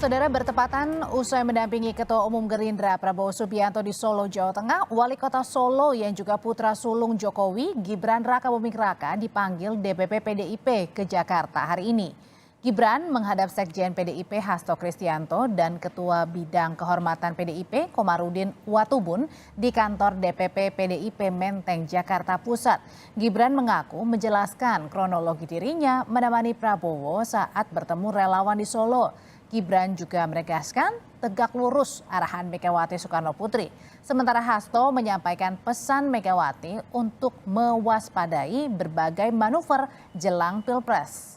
Saudara, bertepatan usai mendampingi Ketua Umum Gerindra Prabowo Subianto di Solo, Jawa Tengah, Wali Kota Solo yang juga putra sulung Jokowi, Gibran Rakabuming Raka dipanggil DPP PDIP ke Jakarta hari ini. Gibran menghadap Sekjen PDIP Hasto Kristianto dan Ketua Bidang Kehormatan PDIP Komarudin Watubun di kantor DPP PDIP Menteng, Jakarta Pusat. Gibran mengaku menjelaskan kronologi dirinya menemani Prabowo saat bertemu relawan di Solo. Gibran juga menegaskan tegak lurus arahan Megawati Soekarno Putri. Sementara Hasto menyampaikan pesan Megawati untuk mewaspadai berbagai manuver jelang Pilpres.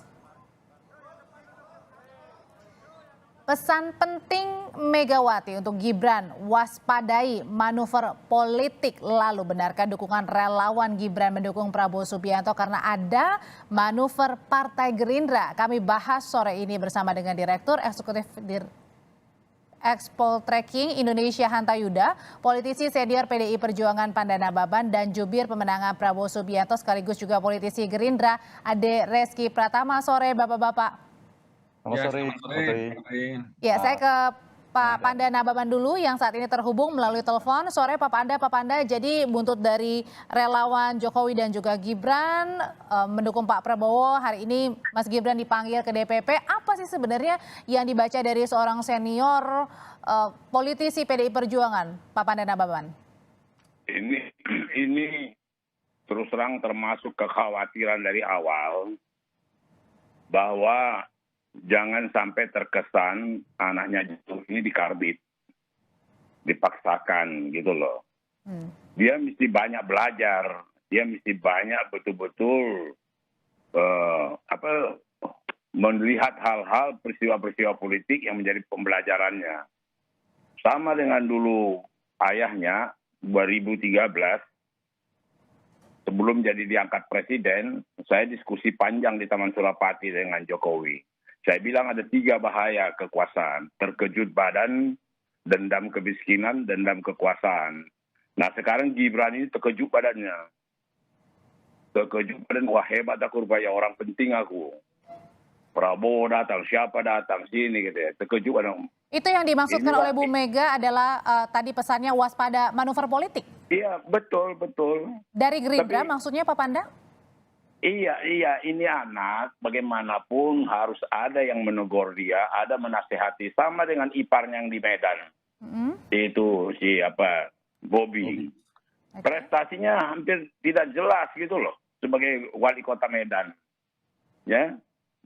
Pesan penting Megawati untuk Gibran, waspadai manuver politik. Lalu benarkah dukungan relawan Gibran mendukung Prabowo Subianto karena ada manuver Partai Gerindra? Kami bahas sore ini bersama dengan Direktur Eksekutif Expoltreking Indonesia Hanta Yuda, politisi senior PDI Perjuangan Pandana Baban, dan jubir pemenangan Prabowo Subianto sekaligus juga politisi Gerindra Ade Reski Pratama. Sore Bapak-Bapak. Selamat sore. Ya, saya ke Pak Panda Nababan dulu yang saat ini terhubung melalui telepon. Sore Pak Panda, jadi buntut dari relawan Jokowi dan juga Gibran mendukung Pak Prabowo. Hari ini Mas Gibran dipanggil ke DPP. Apa sih sebenarnya yang dibaca dari seorang senior politisi PDI Perjuangan, Pak Panda Nababan? Ini terus terang termasuk kekhawatiran dari awal bahwa jangan sampai terkesan anaknya ini dikarbit, dipaksakan gitu loh. Dia mesti banyak belajar, dia mesti banyak betul-betul melihat hal-hal peristiwa-peristiwa politik yang menjadi pembelajarannya. Sama dengan dulu ayahnya 2013 sebelum jadi diangkat presiden, saya diskusi panjang di Taman Surapati dengan Jokowi. Saya bilang ada 3 bahaya kekuasaan. Terkejut badan, dendam kemiskinan, dendam kekuasaan. Nah sekarang Gibran ini terkejut badannya. Terkejut badan, wah hebat aku rupanya, orang penting aku. Prabowo datang, siapa datang, sini gitu ya. Terkejut badan. Itu yang dimaksudkan oleh Bu Mega adalah tadi pesannya waspada manuver politik? Iya, betul. Dari Gerindra maksudnya Pak Panda? Iya, ini anak bagaimanapun harus ada yang menegur dia, ada menasehati, sama dengan iparnya yang di Medan. Itu Bobby. Prestasinya hampir tidak jelas gitu loh sebagai wali kota Medan. Ya.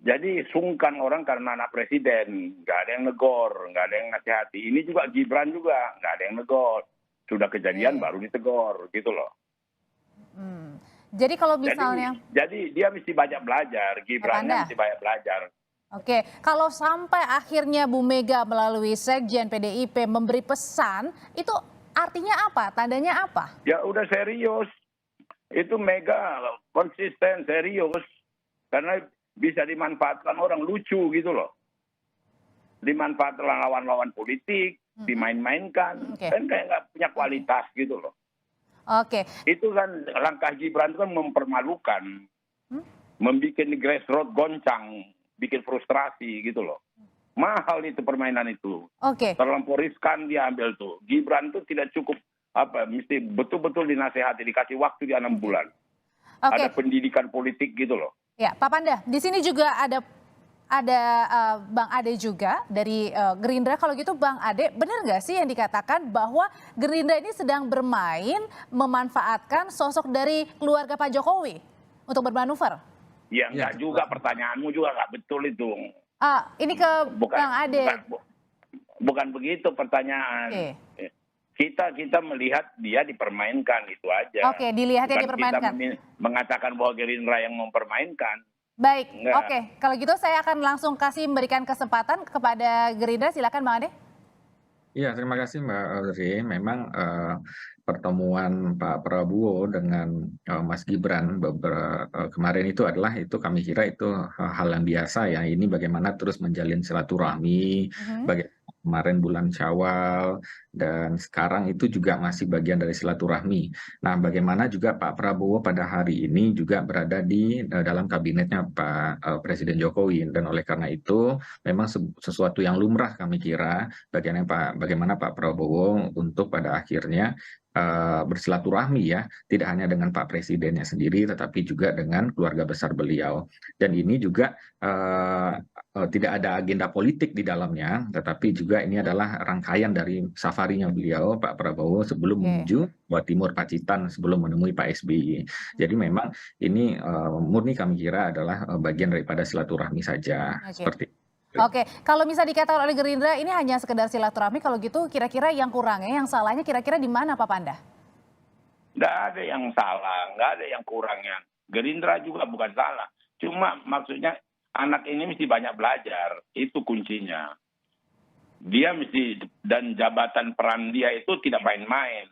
Jadi sungkan orang karena anak presiden, nggak ada yang negor, nggak ada yang nasihati. Ini juga Gibran juga nggak ada yang negor. Sudah kejadian baru ditegor gitu loh. Jadi kalau misalnya... Jadi dia mesti banyak belajar, Gibrannya mesti banyak belajar. Oke, kalau sampai akhirnya Bu Mega melalui Sekjen PDIP memberi pesan, itu artinya apa? Tandanya apa? Ya udah serius. Itu Mega konsisten, serius. Karena bisa dimanfaatkan orang lucu gitu loh. Dimanfaatkan lawan-lawan politik, dimain-mainkan. Kan kayak nggak punya kualitas gitu loh. Oke. Itu kan langkah Gibran itu kan mempermalukan, membuat grassroots goncang, bikin frustrasi gitu loh. Mahal itu permainan itu. Terlampau riskan dia ambil tuh. Gibran itu tidak cukup mesti betul-betul dinasehati, dikasih waktu di 6 bulan. Ada pendidikan politik gitu loh. Ya, Pak Panda, di sini juga ada Bang Ade juga dari Gerindra. Kalau gitu Bang Ade, benar nggak sih yang dikatakan bahwa Gerindra ini sedang bermain memanfaatkan sosok dari keluarga Pak Jokowi untuk bermanuver? Ya enggak juga, pertanyaanmu juga nggak betul itu. Ini ke Bang Ade. Bukan begitu pertanyaan. Kita melihat dia dipermainkan, itu aja. Oke, dilihatnya dipermainkan. Kita mengatakan bahwa Gerindra yang mempermainkan. Baik, oke. Kalau gitu saya akan langsung memberikan kesempatan kepada Gerindra. Silakan Bang Ade. Iya, terima kasih Mbak Audrey. Memang pertemuan Pak Prabowo dengan Mas Gibran kemarin itu kami kira itu hal yang biasa ya. Ini bagaimana terus menjalin silaturahmi, bagaimana kemarin bulan Syawal, dan sekarang itu juga masih bagian dari silaturahmi. Nah, bagaimana juga Pak Prabowo pada hari ini juga berada di dalam kabinetnya Pak Presiden Jokowi, dan oleh karena itu memang sesuatu yang lumrah kami kira bagaimana Pak Prabowo untuk pada akhirnya bersilaturahmi ya, tidak hanya dengan Pak Presidennya sendiri, tetapi juga dengan keluarga besar beliau. Dan ini juga tidak ada agenda politik di dalamnya, tetapi juga ini adalah rangkaian dari safarinya beliau, Pak Prabowo, sebelum menuju Jawa Timur Pacitan, sebelum menemui Pak SBY. Jadi memang ini murni kami kira adalah bagian daripada silaturahmi saja, seperti itu. Oke, kalau bisa dikatakan oleh Gerindra ini hanya sekedar silaturahmi, kalau gitu kira-kira yang kurangnya, yang salahnya kira-kira di mana Pak Panda? Nggak ada yang salah, nggak ada yang kurangnya. Gerindra juga bukan salah. Cuma maksudnya anak ini mesti banyak belajar, itu kuncinya. Dia mesti, dan jabatan peran dia itu tidak main-main.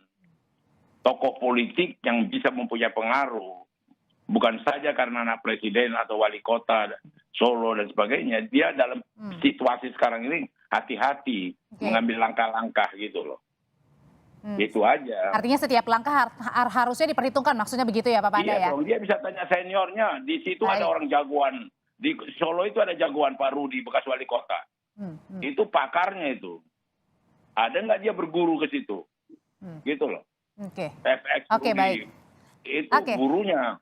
Tokoh politik yang bisa mempunyai pengaruh. Bukan saja karena anak presiden atau wali kota Solo dan sebagainya. Dia dalam situasi sekarang ini hati-hati mengambil langkah-langkah gitu loh. Itu aja. Artinya setiap langkah harusnya diperhitungkan, maksudnya begitu ya Pak Panda ya? Iya dong, dia bisa tanya seniornya. Di situ ada orang jagoan. Di Solo itu ada jagoan Pak Rudi, bekas wali kota. Itu pakarnya itu. Ada nggak dia berguru ke situ? Gitu loh. FX Oke, baik. Itu gurunya.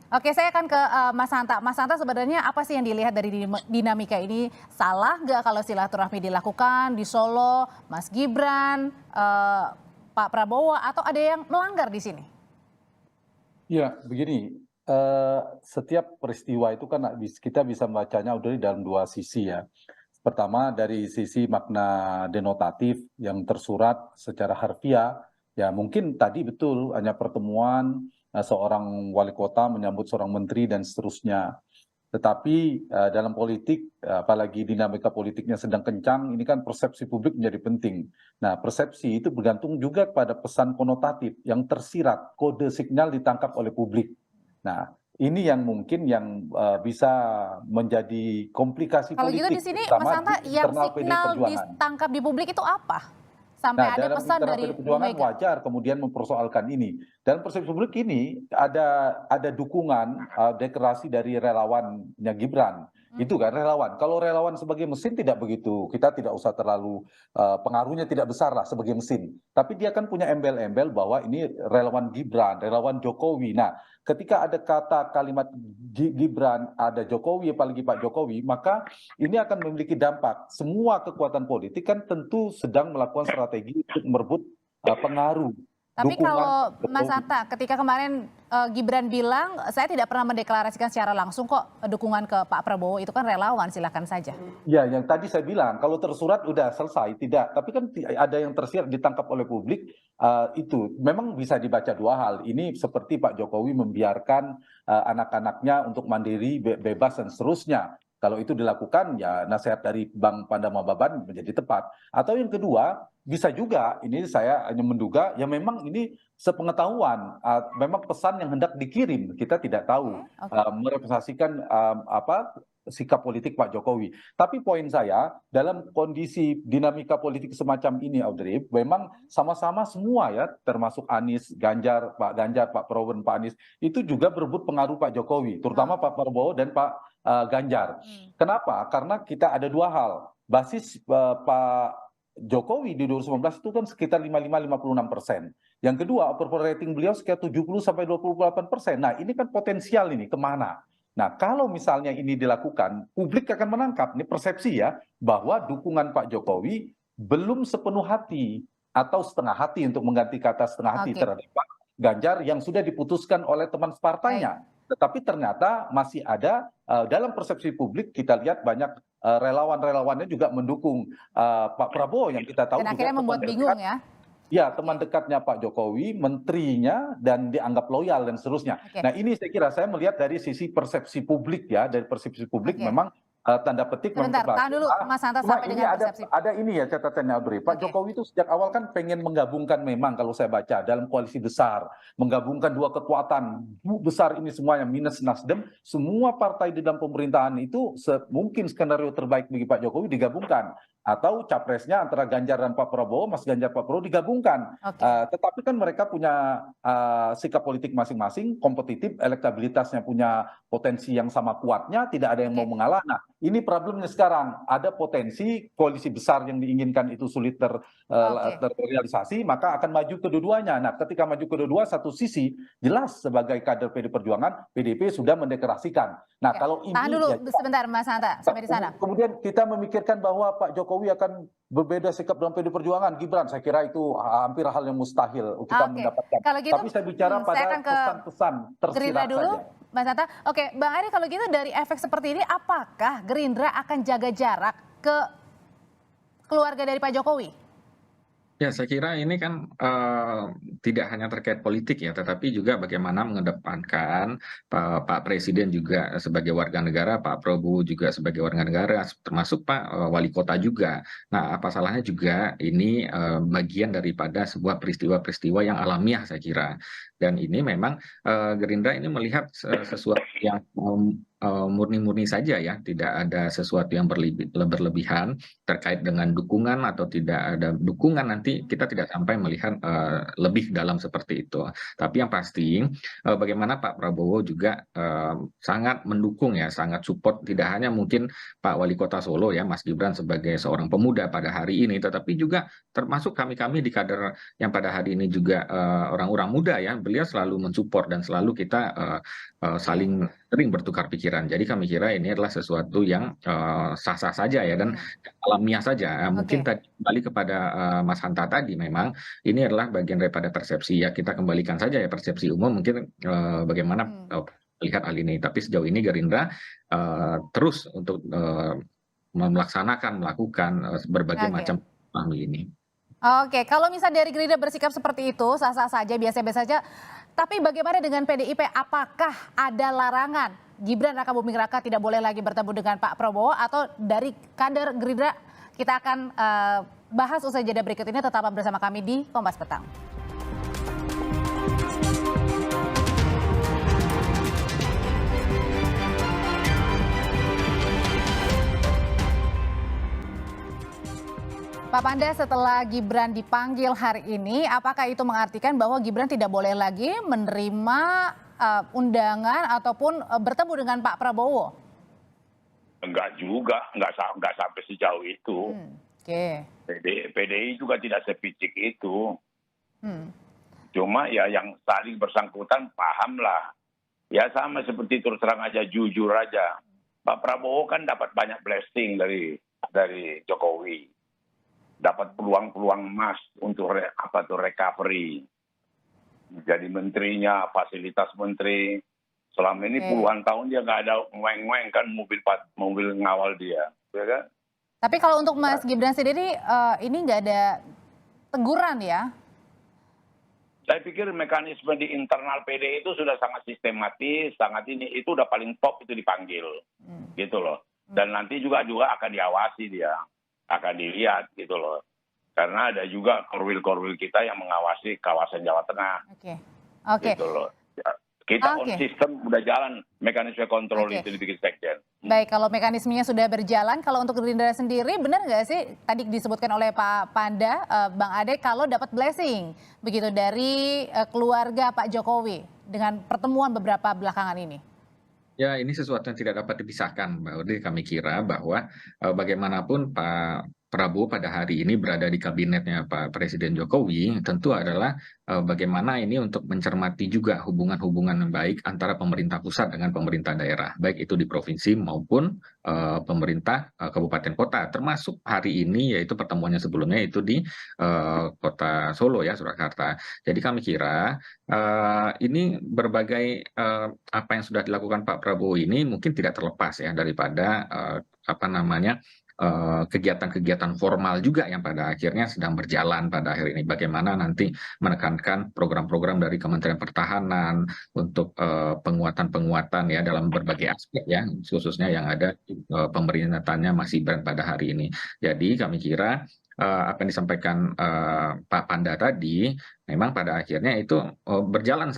Oke, saya akan ke Mas Hanta. Mas Hanta, sebenarnya apa sih yang dilihat dari dinamika ini? Salah nggak kalau silaturahmi dilakukan di Solo, Mas Gibran, Pak Prabowo, atau ada yang melanggar di sini? Ya, begini. Setiap peristiwa itu kan kita bisa membacanya dari dalam dua sisi ya. Pertama dari sisi makna denotatif yang tersurat secara harfiah. Ya mungkin tadi betul hanya pertemuan seorang wali kota menyambut seorang menteri dan seterusnya. Tetapi dalam politik, apalagi dinamika politiknya sedang kencang, ini kan persepsi publik menjadi penting. Nah, persepsi itu bergantung juga pada pesan konotatif yang tersirat, kode signal ditangkap oleh publik. Nah, ini yang mungkin yang bisa menjadi komplikasi kalau politik. Kalau gitu di sini, Mas Hanta, yang signal ditangkap di publik itu apa? Sampai ada pesan dari Perjuangan wajar kemudian mempersoalkan ini. Dan persepsi publik ini ada dukungan deklarasi dari relawannya Gibran. Itu kan relawan. Kalau relawan sebagai mesin tidak begitu. Kita tidak usah terlalu pengaruhnya tidak besar lah sebagai mesin. Tapi dia kan punya embel-embel bahwa ini relawan Gibran, relawan Jokowi. Nah, ketika ada kata kalimat Gibran, ada Jokowi, apalagi Pak Jokowi, maka ini akan memiliki dampak. Semua kekuatan politik kan tentu sedang melakukan strategi untuk merebut pengaruh. Tapi kalau Mas Hanta, ketika kemarin Gibran bilang, saya tidak pernah mendeklarasikan secara langsung kok dukungan ke Pak Prabowo, itu kan relawan, silakan saja. Ya, yang tadi saya bilang, kalau tersurat udah selesai, tidak. Tapi kan ada yang tersirat ditangkap oleh publik, itu memang bisa dibaca dua hal. Ini seperti Pak Jokowi membiarkan anak-anaknya untuk mandiri, bebas dan seterusnya. Kalau itu dilakukan, ya nasihat dari Bang Panda Mababan menjadi tepat. Atau yang kedua, bisa juga, ini saya hanya menduga, ya memang ini sepengetahuan, memang pesan yang hendak dikirim, kita tidak tahu, merepresentasikan sikap politik Pak Jokowi. Tapi poin saya, dalam kondisi dinamika politik semacam ini, Audrey, memang sama-sama semua ya, termasuk Anies, Ganjar, Pak Prabowo dan Pak Anies, itu juga berebut pengaruh Pak Jokowi, terutama Pak Prabowo dan Pak Ganjar. Kenapa? Karena kita ada dua hal. Basis Pak Jokowi di 2019 itu kan sekitar 55-56%. Yang kedua, approval rating beliau sekitar 70-28%. Nah, ini kan potensial ini kemana? Nah, kalau misalnya ini dilakukan, publik akan menangkap, ini persepsi ya, bahwa dukungan Pak Jokowi belum sepenuh hati atau setengah hati untuk mengganti kata setengah hati terhadap Pak Ganjar yang sudah diputuskan oleh teman separtainya. Tetapi ternyata masih ada dalam persepsi publik, kita lihat banyak relawan-relawannya juga mendukung Pak Prabowo yang kita tahu. Dan akhirnya membuat bingung ya. Ya, teman dekatnya Pak Jokowi, menterinya, dan dianggap loyal dan seterusnya. Nah, ini saya kira saya melihat dari sisi persepsi publik ya, dari persepsi publik memang tanda petik Sebentar, tahan dulu memperbaiki. Mas Hanta Cuma sampai ini dengan persepsi. ada ini ya catatannya Audrey. Pak Oke. Jokowi itu sejak awal kan pengen menggabungkan, memang kalau saya baca, dalam koalisi besar, menggabungkan dua kekuatan besar ini semuanya minus Nasdem, semua partai di dalam pemerintahan itu mungkin skenario terbaik bagi Pak Jokowi digabungkan, atau capresnya antara Ganjar dan Pak Prabowo, Mas Ganjar Pak Prabowo digabungkan. Oke. Tetapi kan mereka punya sikap politik masing-masing, kompetitif, elektabilitasnya punya potensi yang sama kuatnya, tidak ada yang mau mengalah. Nah, ini problemnya sekarang, ada potensi koalisi besar yang diinginkan itu sulit terrealisasi, maka akan maju kedua-duanya. Nah, ketika maju kedua-dua, satu sisi jelas sebagai kader PD Perjuangan, PDIP sudah mendeklarasikan. Nah, kalau ini tahan dulu ya, sebentar Mas Hanta sampai di sana. kemudian kita memikirkan bahwa Pak Jokowi akan berbeda sikap dalam PD Perjuangan, Gibran, saya kira itu hampir hal yang mustahil kita mendapatkan. Kalau gitu, Tapi saya bicara saya pada akan ke pesan-pesan tersirat Gerindra dulu, saja. Mas Hanta. Oke, Bang Ari, kalau gitu dari efek seperti ini, apakah Gerindra akan jaga jarak ke keluarga dari Pak Jokowi? Ya, saya kira ini kan tidak hanya terkait politik ya, tetapi juga bagaimana mengedepankan Pak Presiden juga sebagai warga negara, Pak Prabowo juga sebagai warga negara, termasuk Pak Wali Kota juga. Nah, apa salahnya juga ini bagian daripada sebuah peristiwa-peristiwa yang alamiah saya kira. Dan ini memang Gerindra ini melihat sesuatu yang murni-murni saja ya, tidak ada sesuatu yang berlebihan terkait dengan dukungan atau tidak ada dukungan, nanti kita tidak sampai melihat lebih dalam seperti itu. Tapi yang pasti bagaimana Pak Prabowo juga sangat mendukung ya, sangat support, tidak hanya mungkin Pak Wali Kota Solo ya, Mas Gibran sebagai seorang pemuda pada hari ini, tetapi juga termasuk kami-kami di kader yang pada hari ini juga orang-orang muda ya, beliau selalu mensupport dan selalu kita saling sering bertukar pikiran. Jadi kami kira ini adalah sesuatu yang sah-sah saja ya, dan alamiah saja. Mungkin tadi kembali kepada Mas Hanta tadi, memang ini adalah bagian daripada persepsi ya, kita kembalikan saja ya persepsi umum mungkin bagaimana melihat hal ini. Tapi sejauh ini Gerindra terus untuk melakukan berbagai macam pahami ini. Oke, kalau misalnya dari Gerindra bersikap seperti itu, sah-sah saja, biasa-biasa saja. Tapi bagaimana dengan PDIP? Apakah ada larangan Gibran Raka Buming Raka tidak boleh lagi bertemu dengan Pak Prabowo? Atau dari kader Gerindra? Kita akan bahas usai jeda berikut ini. Tetaplah bersama kami di Kompas Petang. Pak Panda, setelah Gibran dipanggil hari ini, apakah itu mengartikan bahwa Gibran tidak boleh lagi menerima undangan ataupun bertemu dengan Pak Prabowo? Enggak juga, enggak sampai sejauh itu. Oke. PDI juga tidak sepicik itu. Cuma ya yang saling bersangkutan pahamlah. Ya sama seperti terus terang aja, jujur aja. Pak Prabowo kan dapat banyak blessing dari Jokowi. Dapat peluang-peluang emas untuk recovery. Jadi menterinya, fasilitas menteri. Selama ini puluhan tahun dia nggak ada ngweng-ngweng kan mobil ngawal dia. Ya kan? Tapi kalau untuk Mas Gibran sendiri ini nggak ada teguran ya? Saya pikir mekanisme di internal PDI itu sudah sangat sistematis, sangat ini. Itu udah paling top itu dipanggil. Gitu loh. Dan nanti juga akan diawasi dia. Akan dilihat gitu loh. Karena ada juga korwil-korwil kita yang mengawasi kawasan Jawa Tengah. Oke. Gitu loh. Kita on sistem udah jalan, mekanisme kontrol itu dibikin sekjen. Baik, kalau mekanismenya sudah berjalan, kalau untuk Gerindra sendiri benar nggak sih tadi disebutkan oleh Pak Panda, Bang Ade, kalau dapat blessing begitu dari keluarga Pak Jokowi dengan pertemuan beberapa belakangan ini? Ya, ini sesuatu yang tidak dapat dipisahkan, Mbak Audrey. Kami kira bahwa bagaimanapun Pak Prabowo pada hari ini berada di kabinetnya Pak Presiden Jokowi, tentu adalah bagaimana ini untuk mencermati juga hubungan-hubungan yang baik antara pemerintah pusat dengan pemerintah daerah, baik itu di provinsi maupun pemerintah kabupaten kota, termasuk hari ini yaitu pertemuannya sebelumnya itu di kota Solo ya, Surakarta. Jadi kami kira ini berbagai apa yang sudah dilakukan Pak Prabowo ini mungkin tidak terlepas ya daripada kegiatan-kegiatan formal juga yang pada akhirnya sedang berjalan pada akhir ini. Bagaimana nanti menekankan program-program dari Kementerian Pertahanan untuk penguatan-penguatan ya dalam berbagai aspek ya, khususnya yang ada pemerintahannya Mas Gibran pada hari ini. Jadi kami kira apa yang disampaikan Pak Panda tadi memang pada akhirnya itu berjalan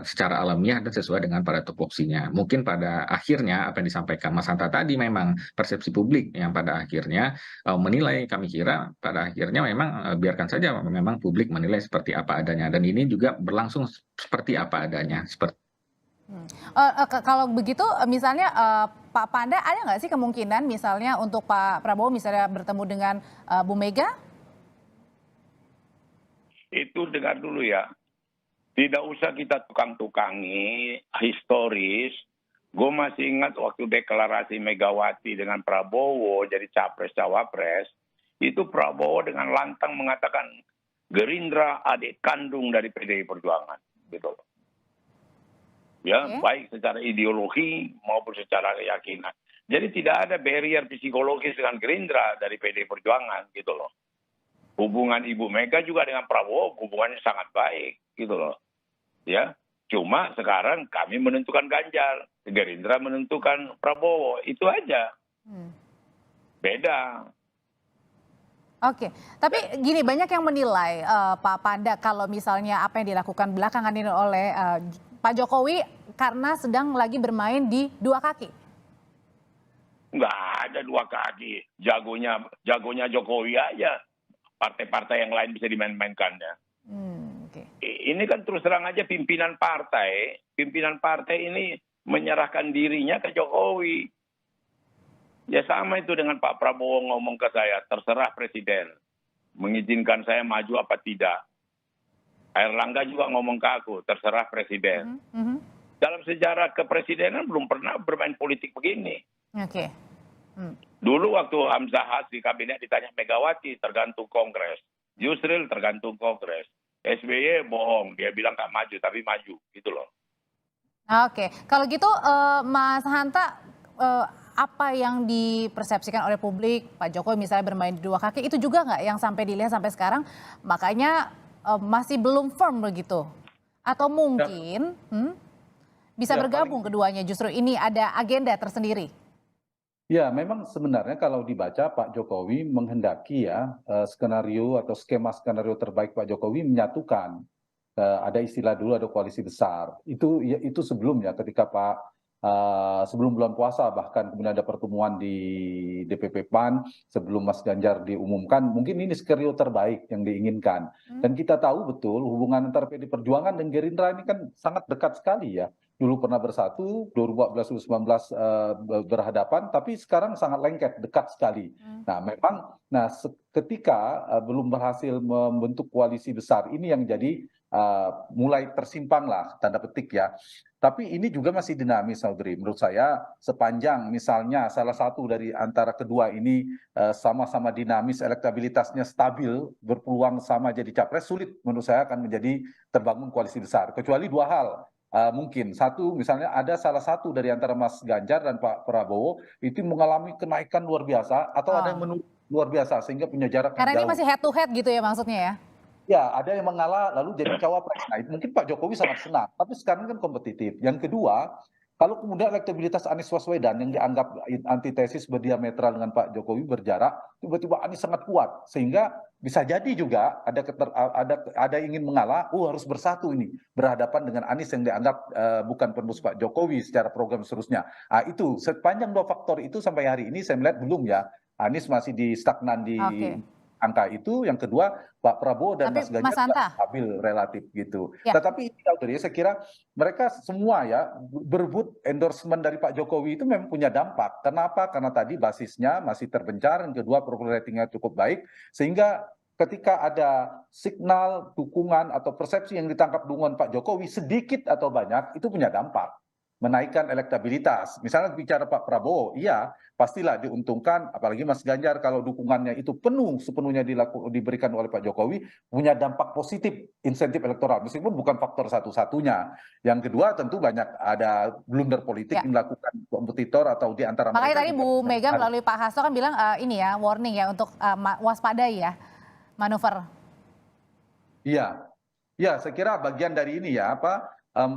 secara alamiah dan sesuai dengan pada tupoksinya. Mungkin pada akhirnya apa yang disampaikan Mas Hanta tadi memang persepsi publik yang pada akhirnya menilai, kami kira pada akhirnya memang biarkan saja memang publik menilai seperti apa adanya, dan ini juga berlangsung seperti apa adanya. Kalau begitu misalnya Pak Panda ada nggak sih kemungkinan misalnya untuk Pak Prabowo misalnya bertemu dengan Bu Mega? Itu dengar dulu ya. Tidak usah kita tukang-tukangi historis. Gue masih ingat waktu deklarasi Megawati dengan Prabowo jadi capres-cawapres, itu Prabowo dengan lantang mengatakan Gerindra adik kandung dari PDI Perjuangan, gitu loh. Ya, baik secara ideologi maupun secara keyakinan. Jadi tidak ada barrier psikologis dengan Gerindra dari PDI Perjuangan, gitu loh. Hubungan Ibu Mega juga dengan Prabowo hubungannya sangat baik, gitu loh. Ya, cuma sekarang kami menentukan Ganjar, Gerindra menentukan Prabowo, itu aja. Beda. Oke, tapi gini banyak yang menilai Pak Panda kalau misalnya apa yang dilakukan belakangan ini oleh Pak Jokowi karena sedang lagi bermain di dua kaki. Nggak ada dua kaki, jagonya Jokowi aja. Partai-partai yang lain bisa dimain-mainkannya. Ini kan terus terang aja pimpinan partai ini menyerahkan dirinya ke Jokowi. Ya sama itu dengan Pak Prabowo ngomong ke saya, terserah Presiden mengizinkan saya maju apa tidak. Airlangga juga ngomong ke aku, terserah Presiden. Dalam sejarah kepresidenan belum pernah bermain politik begini. Oke. Dulu waktu Hamzah Has di kabinet ditanya Megawati, tergantung Kongres. Yusril tergantung Kongres. SBY bohong, dia bilang nggak maju, tapi maju, gitu loh. Oke, kalau gitu Mas Hanta, apa yang dipersepsikan oleh publik, Pak Jokowi misalnya bermain di dua kaki, itu juga nggak yang sampai dilihat sampai sekarang, makanya masih belum firm begitu? Atau mungkin bisa bergabung keduanya, justru ini ada agenda tersendiri? Ya, memang sebenarnya kalau dibaca Pak Jokowi menghendaki ya skenario atau skema skenario terbaik Pak Jokowi menyatukan. Ada istilah dulu ada koalisi besar. Itu sebelumnya ketika sebelum bulan puasa bahkan kemudian ada pertemuan di DPP PAN sebelum Mas Ganjar diumumkan, mungkin ini skenario terbaik yang diinginkan. Dan kita tahu betul hubungan antara PD Perjuangan dan Gerindra ini kan sangat dekat sekali ya. Dulu pernah bersatu, 2014-2019 berhadapan, tapi sekarang sangat lengket, dekat sekali. Nah memang, ketika belum berhasil membentuk koalisi besar, ini yang jadi mulai tersimpang lah, tanda petik ya. Tapi ini juga masih dinamis, Audrey. Menurut saya, sepanjang misalnya salah satu dari antara kedua ini sama-sama dinamis, elektabilitasnya stabil, berpeluang sama jadi capres, sulit menurut saya akan menjadi terbangun koalisi besar. Kecuali dua hal. Mungkin satu misalnya ada salah satu dari antara Mas Ganjar dan Pak Prabowo itu mengalami kenaikan luar biasa atau ada yang menurun luar biasa sehingga punya jarak yang jauh. Karena ini masih head to head gitu ya maksudnya ya? Ya, ada yang mengalah lalu jadi cawapres. Nah, mungkin Pak Jokowi sangat senang, tapi sekarang kan kompetitif. Yang kedua, kalau kemudian elektabilitas Anies Baswedan yang dianggap antitesis berdiametral dengan Pak Jokowi berjarak, tiba-tiba Anies sangat kuat sehingga bisa jadi juga ada ingin mengalah, harus bersatu ini berhadapan dengan Anies yang dianggap bukan penerus Pak Jokowi secara program seterusnya. Itu sepanjang dua faktor itu sampai hari ini saya melihat belum ya, Anies masih di stagnan di angka itu. Yang kedua Pak Prabowo dan Mas Ganjar stabil relatif gitu. Ya. Tetapi saya kira mereka semua ya berebut endorsement dari Pak Jokowi itu memang punya dampak. Kenapa? Karena tadi basisnya masih terbencar, yang kedua approval ratingnya cukup baik, sehingga ketika ada signal dukungan atau persepsi yang ditangkap dukungan Pak Jokowi sedikit atau banyak itu punya dampak. menaikkan elektabilitas. Misalnya bicara Pak Prabowo, iya pastilah diuntungkan, apalagi Mas Ganjar kalau dukungannya itu sepenuhnya diberikan oleh Pak Jokowi, punya dampak positif insentif elektoral, meskipun bukan faktor satu-satunya. Yang kedua tentu banyak ada blunder politik yang dilakukan kompetitor atau di antara Makanya mereka. tadi Bu Mega melalui Pak Hasto kan bilang ini ya warning ya untuk waspadai ya manuver. Iya, ya saya kira bagian dari ini ya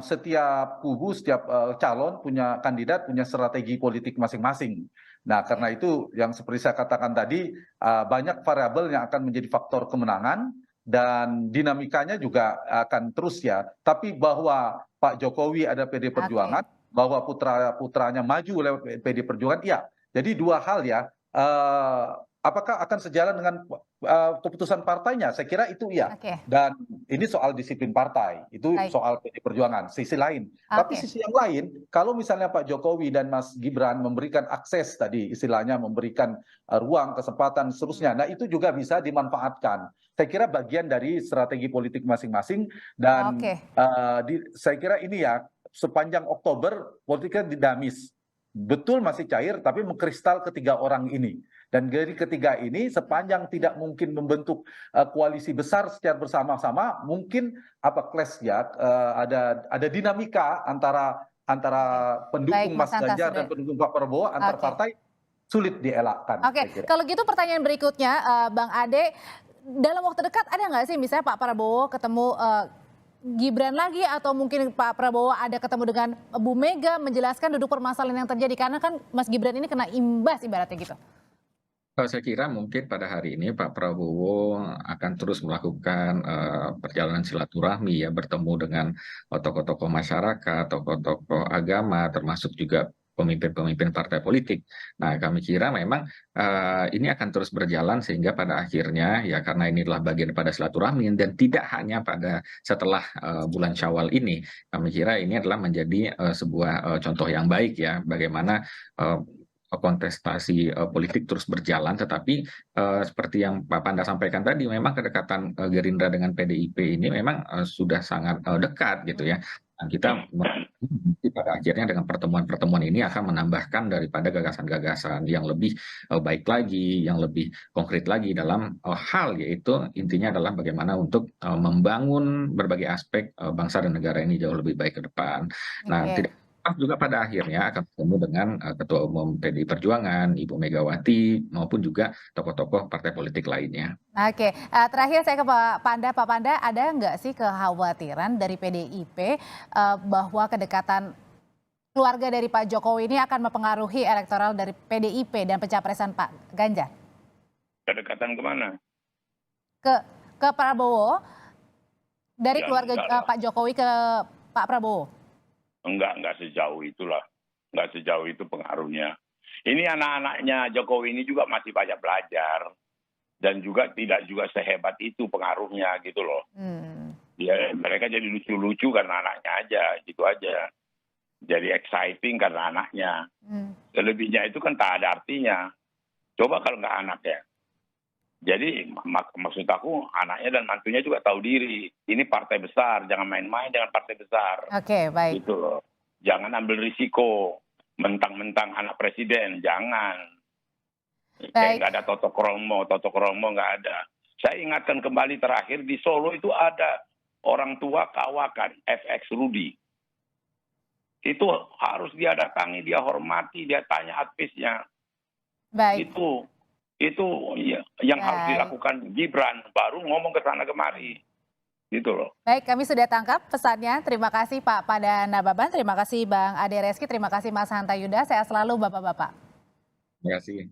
setiap kubu, setiap calon punya kandidat punya strategi politik masing-masing. Nah karena itu yang seperti saya katakan tadi banyak variabel yang akan menjadi faktor kemenangan dan dinamikanya juga akan terus ya. Tapi bahwa Pak Jokowi ada PD Perjuangan, bahwa putranya maju lewat PD Perjuangan, iya. Jadi dua hal ya. Apakah akan sejalan dengan keputusan partainya? Saya kira itu iya. Dan ini soal disiplin partai, itu soal PD Perjuangan. Sisi lain, tapi sisi yang lain, kalau misalnya Pak Jokowi dan Mas Gibran memberikan akses tadi, istilahnya memberikan ruang, kesempatan, seterusnya, nah itu juga bisa dimanfaatkan. Saya kira bagian dari strategi politik masing-masing dan saya kira ini ya sepanjang Oktober politiknya dinamis. Betul masih cair, tapi mengkristal ketiga orang ini. Dan dari ketiga ini sepanjang tidak mungkin membentuk koalisi besar secara bersama-sama, mungkin clash ya, ada dinamika antara pendukung Mas Ganjar dan pendukung Pak Prabowo antar partai sulit dielakkan. Kalau gitu pertanyaan berikutnya, Bang Ade, dalam waktu dekat ada nggak sih misalnya Pak Prabowo ketemu Gibran lagi atau mungkin Pak Prabowo ada ketemu dengan Bu Mega menjelaskan duduk permasalahan yang terjadi karena kan Mas Gibran ini kena imbas ibaratnya gitu. Saya kira mungkin pada hari ini Pak Prabowo akan terus melakukan perjalanan silaturahmi ya, bertemu dengan tokoh-tokoh masyarakat, tokoh-tokoh agama, termasuk juga pemimpin-pemimpin partai politik. Nah, kami kira memang ini akan terus berjalan sehingga pada akhirnya ya karena ini adalah bagian pada silaturahmi dan tidak hanya pada setelah bulan Syawal ini. Kami kira ini adalah menjadi sebuah contoh yang baik ya bagaimana kontestasi politik terus berjalan, tetapi seperti yang Pak Panda sampaikan tadi, memang kedekatan Gerindra dengan PDIP ini memang sudah sangat dekat gitu ya. Dan kita pada akhirnya dengan pertemuan-pertemuan ini akan menambahkan daripada gagasan-gagasan yang lebih baik lagi, yang lebih konkret lagi dalam hal yaitu intinya adalah bagaimana untuk membangun berbagai aspek bangsa dan negara ini jauh lebih baik ke depan. Nah, tidak juga pada akhirnya akan bertemu dengan Ketua Umum PDI Perjuangan, Ibu Megawati, maupun juga tokoh-tokoh partai politik lainnya. Terakhir saya ke Pak Panda. Pak Panda, ada nggak sih kekhawatiran dari PDIP bahwa kedekatan keluarga dari Pak Jokowi ini akan mempengaruhi elektoral dari PDIP dan pencapresan Pak Ganjar? Kedekatan kemana? Ke Prabowo, dari keluarga Pak Jokowi ke Pak Prabowo. Enggak sejauh itulah. Enggak sejauh itu pengaruhnya. Ini anak-anaknya Jokowi ini juga masih banyak belajar. Dan juga tidak juga sehebat itu pengaruhnya gitu loh. Ya, mereka jadi lucu-lucu karena anaknya aja, gitu aja. Jadi exciting karena anaknya. Selebihnya itu kan tak ada artinya. Coba kalau nggak anaknya. Jadi maksud aku anaknya dan mantunya juga tahu diri. Ini partai besar, jangan main-main dengan partai besar. Baik. Gitu loh. Jangan ambil risiko mentang-mentang anak presiden, jangan. Kayak nggak ada Toto Kromo nggak ada. Saya ingatkan kembali terakhir di Solo itu ada orang tua kawakan FX Rudy. Itu harus dia datangi, dia hormati, dia tanya advisnya. Baik. Itu yang harus dilakukan Gibran, baru ngomong ke sana kemari. Gitu loh. Baik, kami sudah tangkap pesannya. Terima kasih Pak Panda Nababan, terima kasih Bang Ade Reski, terima kasih Mas Hanta Yuda. Sehat selalu Bapak-Bapak. Terima kasih.